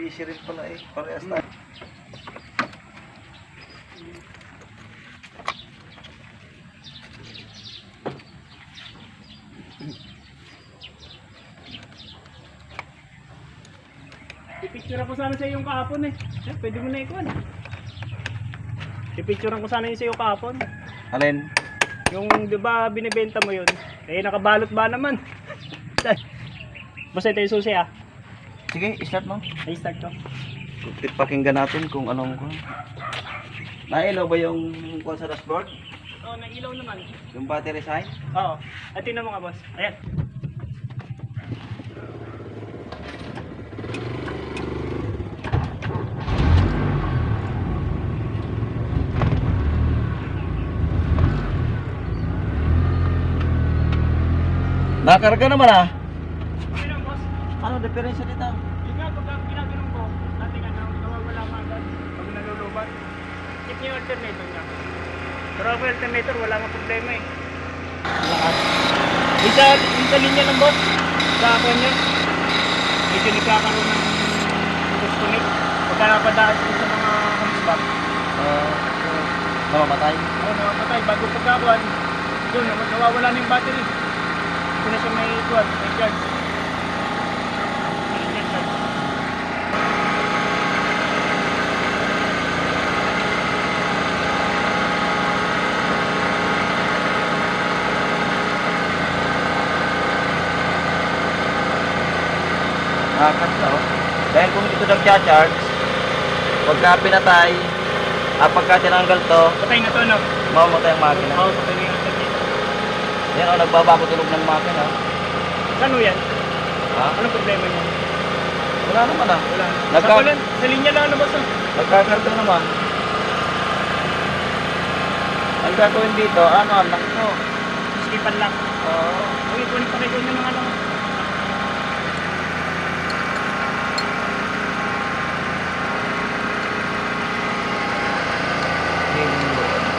Mitsubishi rin pala eh. Parehas tayo. Pipicturean ko sana sa iyo yung kahapon eh. Pwede mo na ikuan. Pipicturean ko sana yun sa iyo kahapon. Alin? Yung 'di ba binebenta mo yun? Eh nakabalot ba naman? Basta ito yung susi ah. Sige, start mo. Ay start ko. Pakinggan natin kung anong ko. Nailaw ba yung kung sa dashboard? Oo, nailaw naman. Yung battery sign? Oo. At tingnan mo nga boss. Ayan. Nakarga naman ah. Okay lang boss. Ano diferensya dito? Yung nga pag ginaganon ko, dati nga nawawala mga agad pag nalulubat. Check niyo yung alternator niya. Pero ako yung alternator, wala nga problema eh. Lakas. Isa linya ng boss. Sa ako niya. Medyo nagkakaroon ng disconnect. Pagka napadaan ko sa mga hamisbak. Namamatay? Oo, namamatay. Bago pagkakuan, doon nawawala na yung battery. Ito na siya may kuwan, may charge. May charge. Nakakanta oh. Dahil kung ito nag-charge, pagka pinatay, pagka tinanggal to, Patay na to, no? mamamatay ang makina. Oo, patay na yung alternator. Yan o, nagbabago tunog ng makina. Saan yan? Ha? Anong problema niya? Wala naman ah. Wala. Nagka- Sa linya lang na boss. Nagkakarga naman. Ang gagawin dito, ano, anak ko. Skipan lang. Oo. Okay, kunin pa kayo ng mga lang.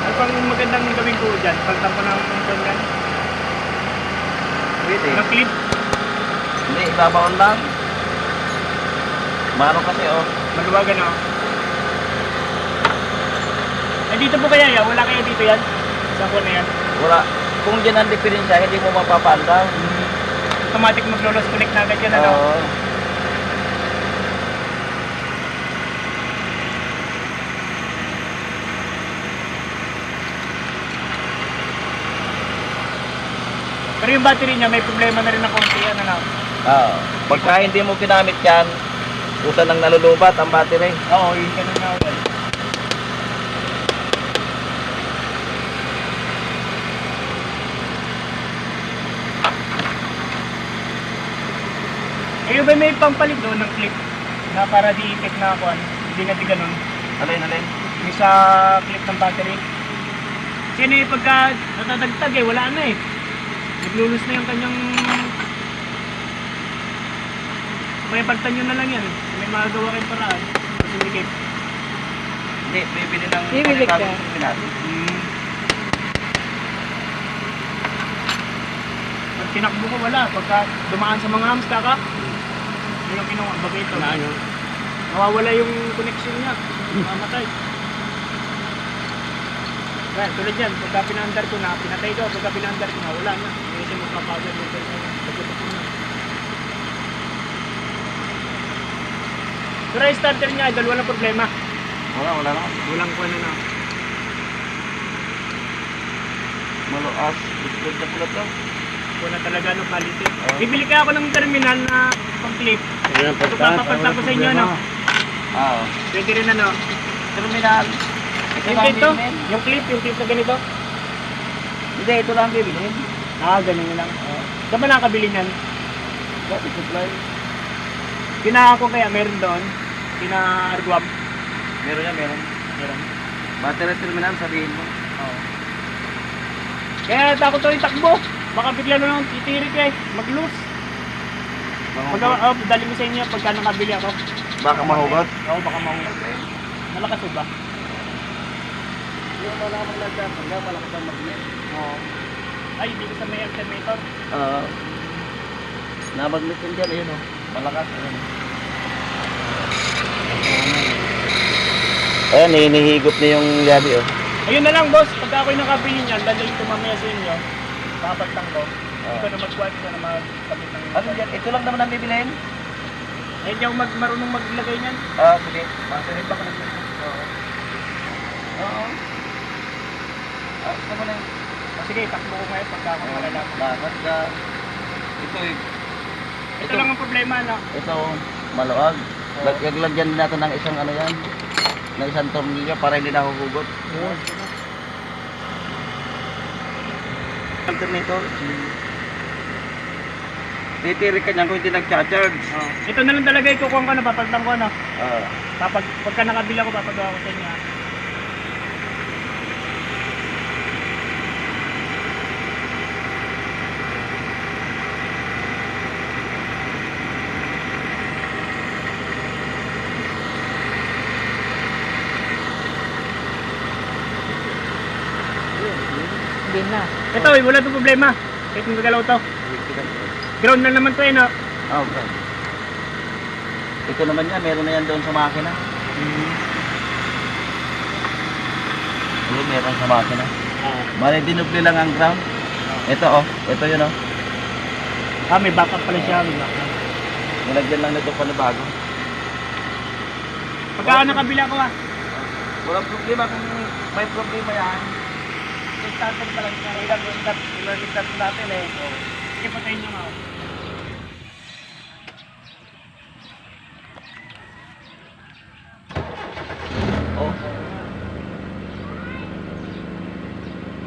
Ano pang magandang gawin ko dyan? Pagtan ko ng ganyan. Pwede. Ng clip. Hindi, ibabaon lang. Mano kasi oh. Maluwagan ako. Eh dito po kaya yan? Wala kaya dito yan? Sa ko na yan? Wala. Kung dyan ang diferensya, hindi mo mapapaandaw. Automatic maglo-lost connect na agad yan, ano? Oo. Pero yung battery niya may problema na rin ng konti yan, ano? Oo. Pagka hindi mo ginamit yan, usan nang nalulubat ang battery. Oo, yung ganun nga yan. Eh, ba may pampalit doon ng clip na para di-effect na ako, hindi na di ganun. Alin. Yung sa clip ng battery. Kasi ano yung pagka natatagtag eh, wala na eh. Naglulus na yung kanyang... May pagtan nyo na lang yan. May magagawa kayong paraan. Kasi hindi kayo. Hindi, bibili ng Bibili ka. natin. Pag tinakbo ko wala. Pagka dumaan sa mga hams ka, yun yung kinuha. Bagay ito. Nawawala yung connection niya. Mamatay. Well, tulad yan. Pagka pinaandar ko na, pinatay ko. Pagka pinaandar ko na, wala na. Hindi siya magpapagal. Pero yung starter niya, idol, walang problema. Wala na. Walang ko na. Maluas. Good na pula to. Wala talaga no quality. Oh. Bibili kaya ako ng terminal na pang-clip. Ito papapagtag ko sa inyo, no? Oo. Pwede rin ano. Terminal. Yung dito, yung clip na ganito. Hindi, ito lang bibilhin. Ganun lang. Saan ba nakakabili niyan? Bakit supply? Kina ako kaya meron doon. Kina Arguab. Meron yan, meron. Meron. Battery terminal, sabihin mo. Oo. Kaya takot ko yung takbo. Baka bigla na lang titirik eh. Mag-loose. Dali mo sa inyo pagka nakabili ako. Baka mahugot. Oo, baka mahugot. Malakas ba? Yung malaman lang dyan, hanggang malakas ang magnet. Oo. Ay, dito sa may alternator. Oo. Nabagnet yun dyan, ayun o. Malakas, ayun. Ayan, hinihigop na yung yabi, oh. Ayun na lang, boss. Pagka ako'y nakabili niyan, dadalhin ko mamaya sa inyo. Papagtang ko. Ikaw na mag-watch ko na magkabit ng... Ano yan? Ito lang naman ang bibilihin? Ayun yung marunong maglagay niyan. Sige. Masarin pa ka ng Oo. Ito mo na. Sige, takbo ko ngayon pagka ako malalaman. Bakit ka? Ito eh. Ito lang ang problema, no? Ito, maluwag. Lagyan din natin ng isang ano yan. Ng isang tornilyo para hindi nahuhugot. Alternator. Titirik ka niyan kung hindi nag-charge. Ito na lang talaga ikukuha ko na, papagtang ko, no? Ah. Pagka nakabila ko, papagawa ko sa inyo. Hindi na. Ito, wala itong problema. Kahit yung gagalaw to. Ground na naman to eh, no? Okay. Ito naman yan, meron na yan doon sa makina. Ayun, meron sa makina. Bale, dinubli lang ang ground. Ito oh, ito yun oh. May backup pala siya. May backup. Nilagyan lang nito panibago. Pagka nakabila ko, Walang problema kung may problema yan. starter pa lang siya. Ilag-start natin eh. Sige, patayin nyo nga. Oh.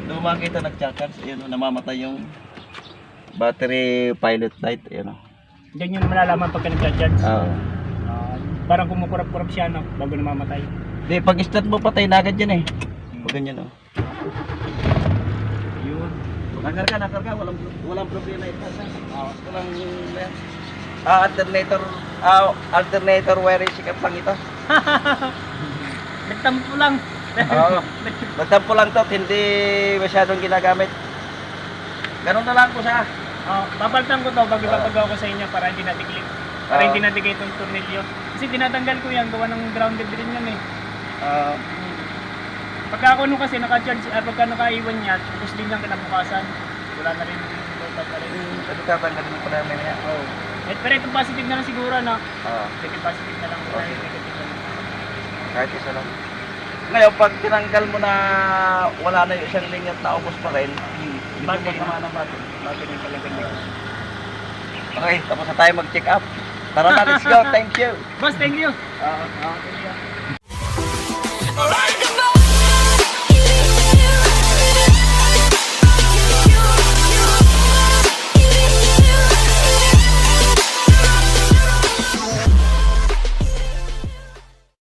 Lumang ito nag-charge, ayun oh, namamatay yung battery pilot light, ayun oh. Diyan nyo malalaman pagka nag-charge. Oo. Parang kumukurap-kurap siya, no? Bago namamatay. Di, pag start mo patay na agad yan eh. Pag ganyan oh. Yun. Nakarga, walang problema ito. Walang alternator wiring si Kapang ito. Nagtampo lang. Oo. Magtampo lang to, hindi masyadong ginagamit. Ganun na lang po siya. Papalitan ko to bago ipapagawa ko sa inyo para hindi natiglik. Para hindi natigay itong tornilyo. Kasi tinatanggal ko yan, gawa ng grounded din yan eh. Pagka ako nung kasi naka-charge, pagka nakaiwan niya, tapos din lang kinabukasan. Wala na rin yung total na rin. Tatanggalin mo pa namin yan. Oo. Pero itong positive na lang siguro, no? Oo. Ito positive na lang. Okay. Negative na lang. Kahit isa lang. Ngayon, pag tinanggal mo na wala na yung isang linyat na ubos pa rin, Battery. naman ang battery. Battery pala ganyan. Okay, tapos na tayo mag-check up. Tara na, let's go. Thank you. Boss, thank you. Thank you. Alright,